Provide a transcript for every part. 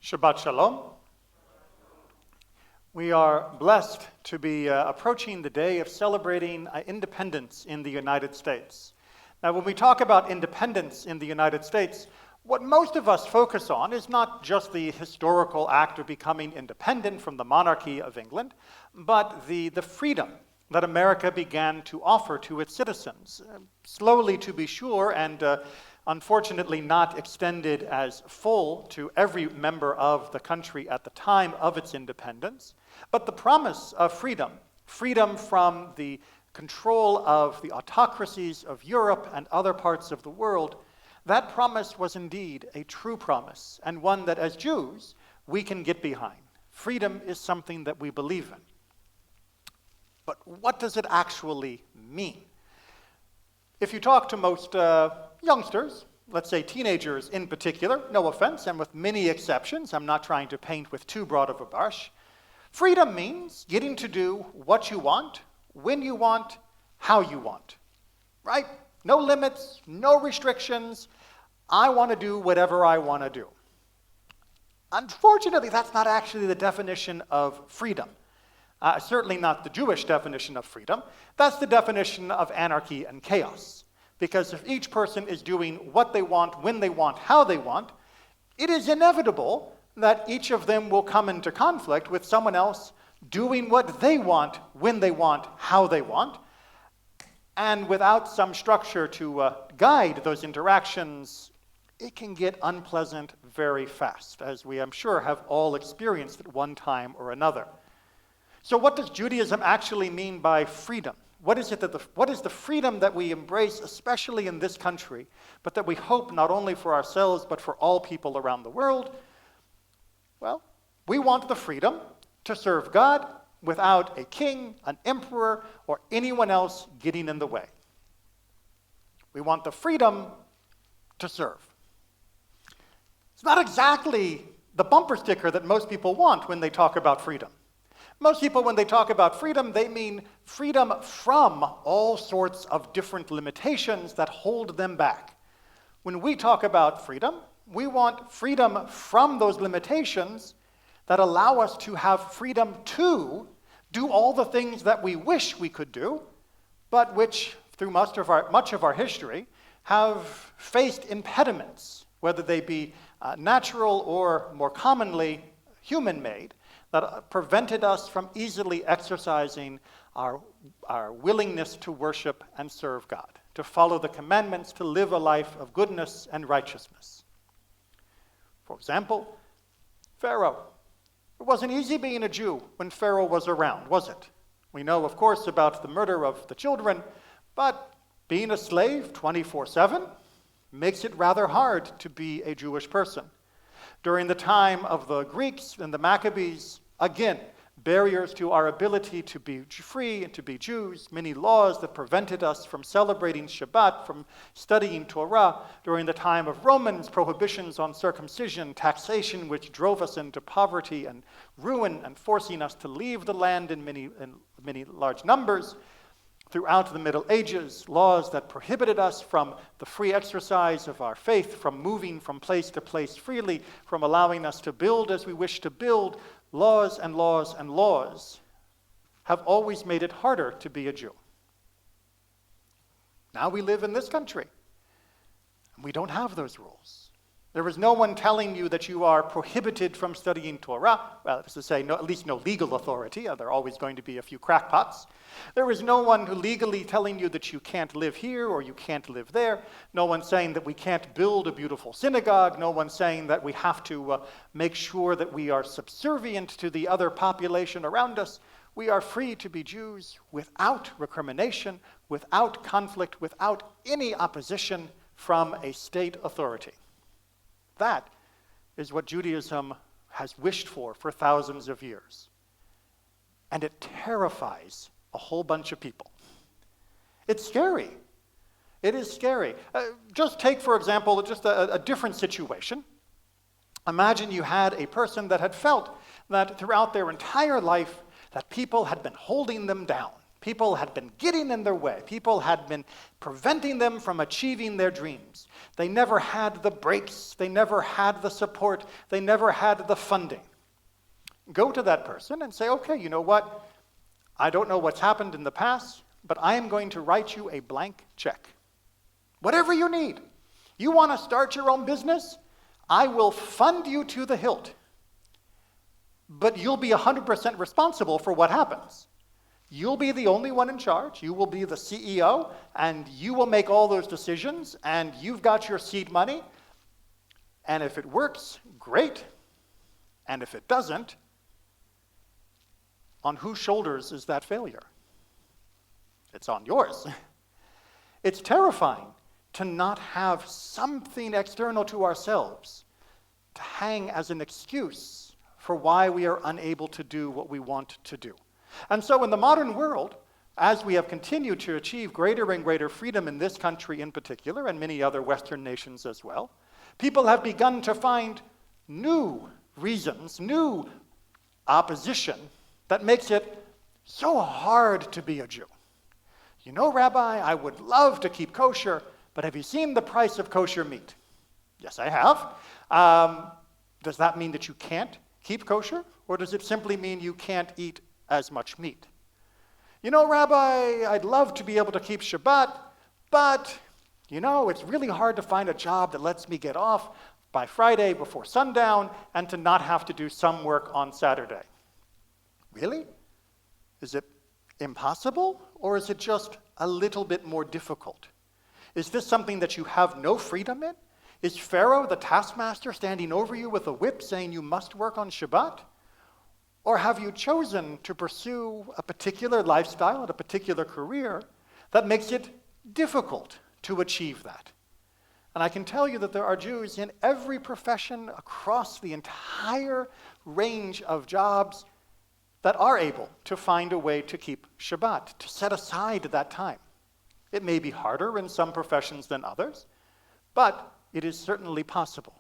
Shabbat Shalom. We are blessed to be approaching the day of celebrating independence in the United States. Now, when we talk about independence in the United States, what most of us focus on is not just the historical act of becoming independent from the monarchy of England, but the freedom that America began to offer to its citizens, slowly to be sure, and unfortunately not extended as full to every member of the country at the time of its independence, but the promise of freedom, freedom from the control of the autocracies of Europe and other parts of the world, that promise was indeed a true promise, and one that as Jews we can get behind. Freedom is something that we believe in. But what does it actually mean? If you talk to most youngsters, let's say teenagers in particular, no offense, and with many exceptions, I'm not trying to paint with too broad of a brush, freedom means getting to do what you want, when you want, how you want, right? No limits, no restrictions. I want to do whatever I want to do. Unfortunately, that's not actually the definition of freedom. Certainly not the Jewish definition of freedom. That's the definition of anarchy and chaos. Because if each person is doing what they want, when they want, how they want, it is inevitable that each of them will come into conflict with someone else doing what they want, when they want, how they want. And without some structure to guide those interactions, it can get unpleasant very fast, as we, I'm sure, have all experienced at one time or another. So what does Judaism actually mean by freedom? What is the freedom that we embrace, especially in this country, but that we hope not only for ourselves, but for all people around the world? Well, we want the freedom to serve God without a king, an emperor, or anyone else getting in the way. We want the freedom to serve. It's not exactly the bumper sticker that most people want when they talk about freedom. Most people, when they talk about freedom, they mean freedom from all sorts of different limitations that hold them back. When we talk about freedom, we want freedom from those limitations that allow us to have freedom to do all the things that we wish we could do, but which, through much of our history, have faced impediments, whether they be natural or, more commonly, human-made, that prevented us from easily exercising our willingness to worship and serve God, to follow the commandments, to live a life of goodness and righteousness. For example, Pharaoh. It wasn't easy being a Jew when Pharaoh was around, was it? We know, of course, about the murder of the children, but being a slave 24/7 makes it rather hard to be a Jewish person. During the time of the Greeks and the Maccabees, again, barriers to our ability to be free and to be Jews, many laws that prevented us from celebrating Shabbat, from studying Torah. During the time of Romans, prohibitions on circumcision, taxation, which drove us into poverty and ruin and forcing us to leave the land in many large numbers. Throughout the Middle Ages, laws that prohibited us from the free exercise of our faith, from moving from place to place freely, from allowing us to build as we wish to build. Laws and laws and laws have always made it harder to be a Jew. Now we live in this country, and we don't have those rules. There is no one telling you that you are prohibited from studying Torah. Well, that's to say, at least no legal authority. There are always going to be a few crackpots. There is no one who legally telling you that you can't live here or you can't live there. No one saying that we can't build a beautiful synagogue. No one saying that we have to make sure that we are subservient to the other population around us. We are free to be Jews without recrimination, without conflict, without any opposition from a state authority. That is what Judaism has wished for thousands of years. And it terrifies a whole bunch of people. It's scary. It is scary. Just take, for example, just a different situation. Imagine you had a person that had felt that throughout their entire life that people had been holding them down. People had been getting in their way. People had been preventing them from achieving their dreams. They never had the breaks. They never had the support. They never had the funding. Go to that person and say, okay, you know what? I don't know what's happened in the past, but I am going to write you a blank check. Whatever you need. You want to start your own business? I will fund you to the hilt. But you'll be 100% responsible for what happens. You'll be the only one in charge. You will be the CEO, and you will make all those decisions, and you've got your seed money. And if it works, great. And if it doesn't, on whose shoulders is that failure? It's on yours. It's terrifying to not have something external to ourselves to hang as an excuse for why we are unable to do what we want to do. And so in the modern world, as we have continued to achieve greater and greater freedom in this country in particular, and many other Western nations as well, people have begun to find new reasons, new opposition that makes it so hard to be a Jew. You know, Rabbi, I would love to keep kosher, but have you seen the price of kosher meat? Yes, I have. Does that mean that you can't keep kosher? Or does it simply mean you can't eat as much meat? You know, Rabbi, I'd love to be able to keep Shabbat, but, you know, it's really hard to find a job that lets me get off by Friday before sundown and to not have to do some work on Saturday. Really? Is it impossible, or is it just a little bit more difficult? Is this something that you have no freedom in? Is Pharaoh, the taskmaster, standing over you with a whip saying you must work on Shabbat? Or have you chosen to pursue a particular lifestyle and a particular career that makes it difficult to achieve that? And I can tell you that there are Jews in every profession across the entire range of jobs that are able to find a way to keep Shabbat, to set aside that time. It may be harder in some professions than others, but it is certainly possible.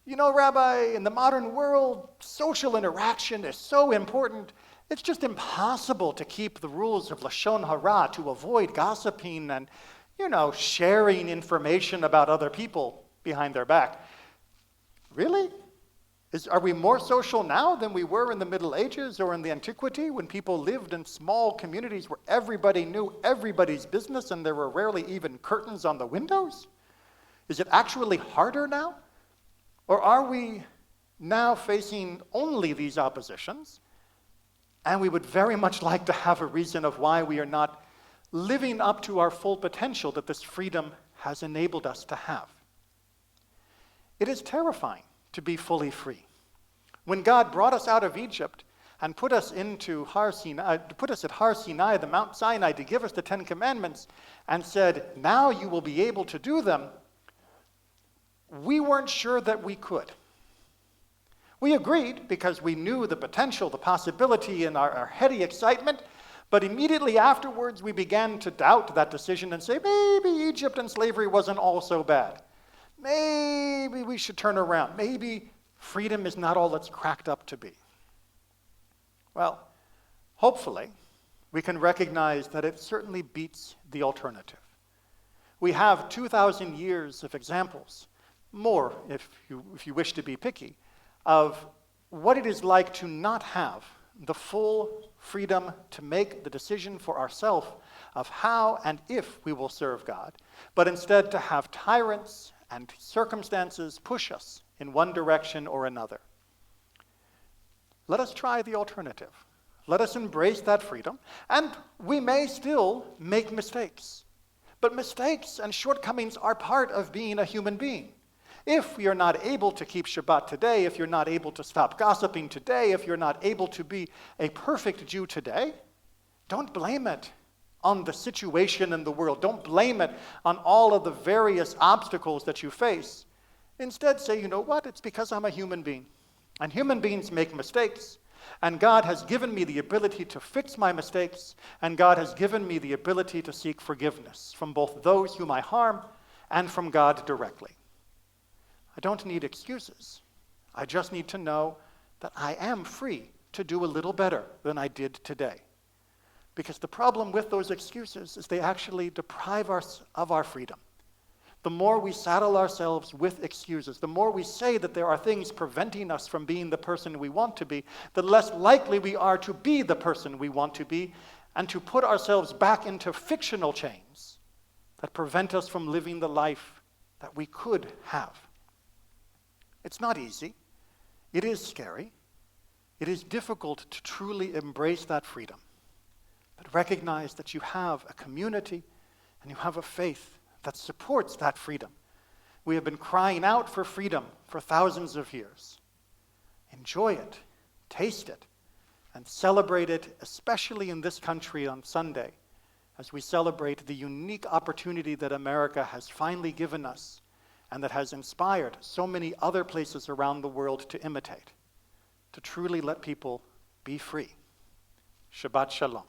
You know, Rabbi, in the modern world, social interaction is so important, it's just impossible to keep the rules of Lashon Hara, to avoid gossiping and, you know, sharing information about other people behind their back. Really? Are we more social now than we were in the Middle Ages or in the Antiquity, when people lived in small communities where everybody knew everybody's business and there were rarely even curtains on the windows? Is it actually harder now? Or are we now facing only these oppositions, and we would very much like to have a reason of why we are not living up to our full potential that this freedom has enabled us to have? It is terrifying to be fully free. When God brought us out of Egypt and put us into Har Sinai, put us at Har Sinai, the Mount Sinai, to give us the 10 Commandments, and said, now you will be able to do them, we weren't sure that we could. We agreed because we knew the potential, the possibility, and our heady excitement, but immediately afterwards we began to doubt that decision and say, maybe Egypt and slavery wasn't all so bad. Maybe we should turn around. Maybe freedom is not all it's cracked up to be. Well, hopefully, we can recognize that it certainly beats the alternative. We have 2,000 years of examples, more if you wish to be picky, of what it is like to not have the full freedom to make the decision for ourselves of how and if we will serve God, but instead to have tyrants and circumstances push us in one direction or another. Let us try the alternative. Let us embrace that freedom, and we may still make mistakes. But mistakes and shortcomings are part of being a human being. If you're not able to keep Shabbat today, if you're not able to stop gossiping today, if you're not able to be a perfect Jew today, don't blame it on the situation in the world. Don't blame it on all of the various obstacles that you face. Instead, say, you know what? It's because I'm a human being. And human beings make mistakes. And God has given me the ability to fix my mistakes. And God has given me the ability to seek forgiveness from both those whom I harm and from God directly. I don't need excuses. I just need to know that I am free to do a little better than I did today. Because the problem with those excuses is they actually deprive us of our freedom. The more we saddle ourselves with excuses, the more we say that there are things preventing us from being the person we want to be, the less likely we are to be the person we want to be and to put ourselves back into fictional chains that prevent us from living the life that we could have. It's not easy. It is scary. It is difficult to truly embrace that freedom. But recognize that you have a community and you have a faith that supports that freedom. We have been crying out for freedom for thousands of years. Enjoy it, taste it, and celebrate it, especially in this country on Sunday, as we celebrate the unique opportunity that America has finally given us and that has inspired so many other places around the world to imitate, to truly let people be free. Shabbat Shalom.